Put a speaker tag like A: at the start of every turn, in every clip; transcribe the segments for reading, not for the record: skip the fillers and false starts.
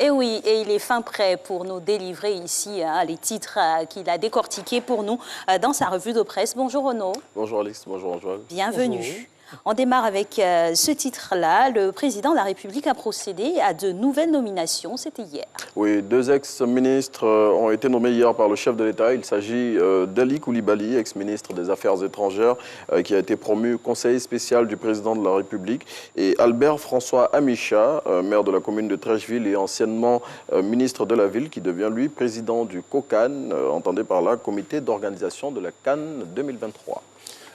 A: Et oui, et il est fin prêt pour nous délivrer ici les titres qu'il a décortiqués pour nous dans sa revue de presse. Bonjour Renaud.
B: Bonjour Alex, bonjour Antoine.
A: Bienvenue.
C: Bonjour.
A: On démarre avec ce titre-là. Le président de la République a procédé à de nouvelles nominations. C'était hier.
B: Oui, deux ex-ministres ont été nommés hier par le chef de l'État. Il s'agit d'Ali Koulibaly, ex-ministre des Affaires étrangères, qui a été promu conseiller spécial du président de la République, et Albert François Amicha, maire de la commune de Trècheville et anciennement ministre de la ville, qui devient lui président du COCAN, entendez par là, comité d'organisation de la Cannes 2023.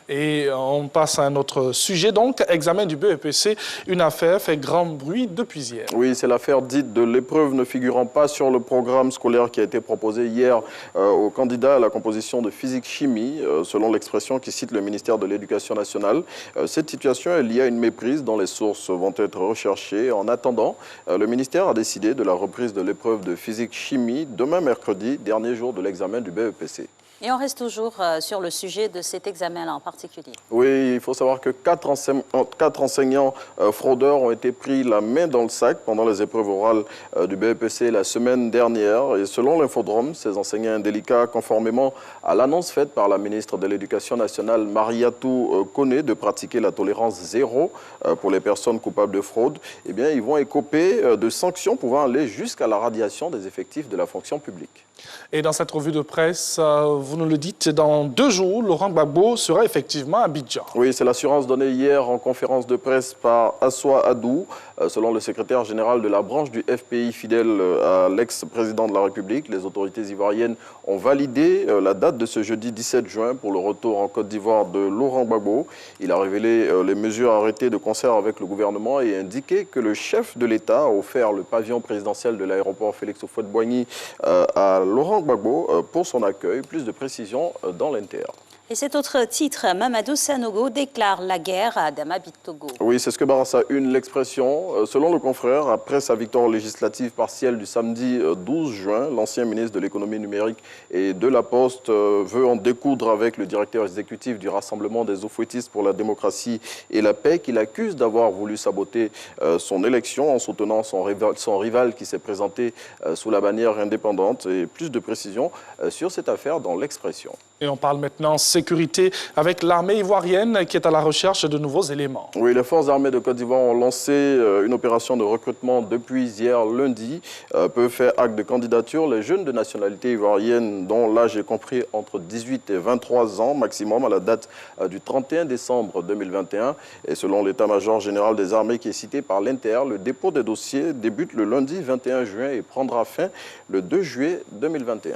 C: Et on passe à un autre sujet, donc, examen du BEPC. Une affaire fait grand bruit depuis hier.
B: Oui, c'est l'affaire dite de l'épreuve ne figurant pas sur le programme scolaire qui a été proposé hier aux candidats à la composition de physique-chimie, selon l'expression qui cite le ministère de l'Éducation nationale. Cette situation est liée à une méprise dont les sources vont être recherchées. En attendant, le ministère a décidé de la reprise de l'épreuve de physique-chimie demain mercredi, dernier jour de l'examen du BEPC.
A: Et on reste toujours sur le sujet de cet examen-là en particulier.
B: Oui, il faut savoir que quatre enseignants fraudeurs ont été pris la main dans le sac pendant les épreuves orales du BEPC la semaine dernière. Et selon l'Infodrome, ces enseignants indélicats, conformément à l'annonce faite par la ministre de l'Éducation nationale, Mariatou Koné, de pratiquer la tolérance zéro pour les personnes coupables de fraude, eh bien, ils vont écoper de sanctions pouvant aller jusqu'à la radiation des effectifs de la fonction publique.
C: Et dans cette revue de presse, vous nous le dites, dans 2 jours, Laurent Gbagbo sera effectivement à Abidjan.
B: Oui, c'est l'assurance donnée hier en conférence de presse par Assoua Adou, selon le secrétaire général de la branche du FPI fidèle à l'ex-président de la République. Les autorités ivoiriennes ont validé la date de ce jeudi 17 juin pour le retour en Côte d'Ivoire de Laurent Gbagbo. Il a révélé les mesures arrêtées de concert avec le gouvernement et indiqué que le chef de l'État a offert le pavillon présidentiel de l'aéroport Félix Houphouët-Boigny à Laurent Gbagbo pour son accueil. Plus de précisions dans l'Inter.
A: Et cet autre titre, Mamadou Sanogo déclare la guerre à Adama Bitogo.
B: Oui, c'est ce que balance à une l'expression. Selon le confrère, après sa victoire législative partielle du samedi 12 juin, l'ancien ministre de l'économie numérique et de la Poste veut en découdre avec le directeur exécutif du Rassemblement des Oufouettistes pour la démocratie et la paix, qu'il accuse d'avoir voulu saboter son élection en soutenant son rival qui s'est présenté sous la bannière indépendante. Et plus de précisions sur cette affaire dans l'expression.
C: Et on parle maintenant sécurité avec l'armée ivoirienne qui est à la recherche de nouveaux éléments.
B: Oui, les forces armées de Côte d'Ivoire ont lancé une opération de recrutement depuis hier lundi. Peuvent faire acte de candidature les jeunes de nationalité ivoirienne dont l'âge est compris entre 18 et 23 ans maximum à la date du 31 décembre 2021. Et selon l'état-major général des armées qui est cité par l'Inter, le dépôt des dossiers débute le lundi 21 juin et prendra fin le 2 juillet 2021.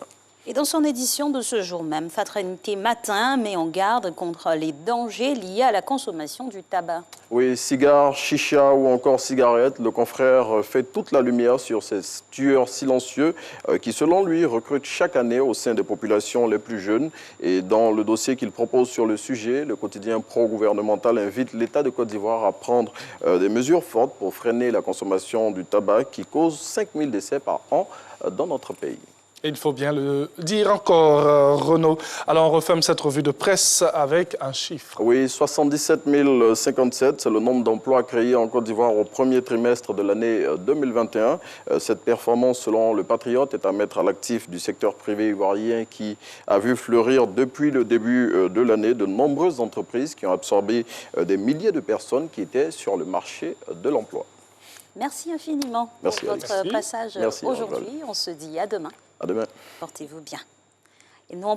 A: Et dans son édition de ce jour même, Fraternité Matin met en garde contre les dangers liés à la consommation du tabac.
B: Oui, cigares, chicha ou encore cigarettes, le confrère fait toute la lumière sur ces tueurs silencieux qui, selon lui, recrutent chaque année au sein des populations les plus jeunes. Et dans le dossier qu'il propose sur le sujet, le quotidien pro-gouvernemental invite l'État de Côte d'Ivoire à prendre des mesures fortes pour freiner la consommation du tabac qui cause 5000 décès par an dans notre pays.
C: Il faut bien le dire encore, Renaud. Alors, on referme cette revue de presse avec un chiffre.
B: Oui, 77 057, c'est le nombre d'emplois créés en Côte d'Ivoire au premier trimestre de l'année 2021. Cette performance, selon le Patriote, est à mettre à l'actif du secteur privé ivoirien qui a vu fleurir depuis le début de l'année de nombreuses entreprises qui ont absorbé des milliers de personnes qui étaient sur le marché de l'emploi.
A: Merci infiniment pour votre passage aujourd'hui. On se dit à demain.
B: À demain.
A: Portez-vous bien. Et nous,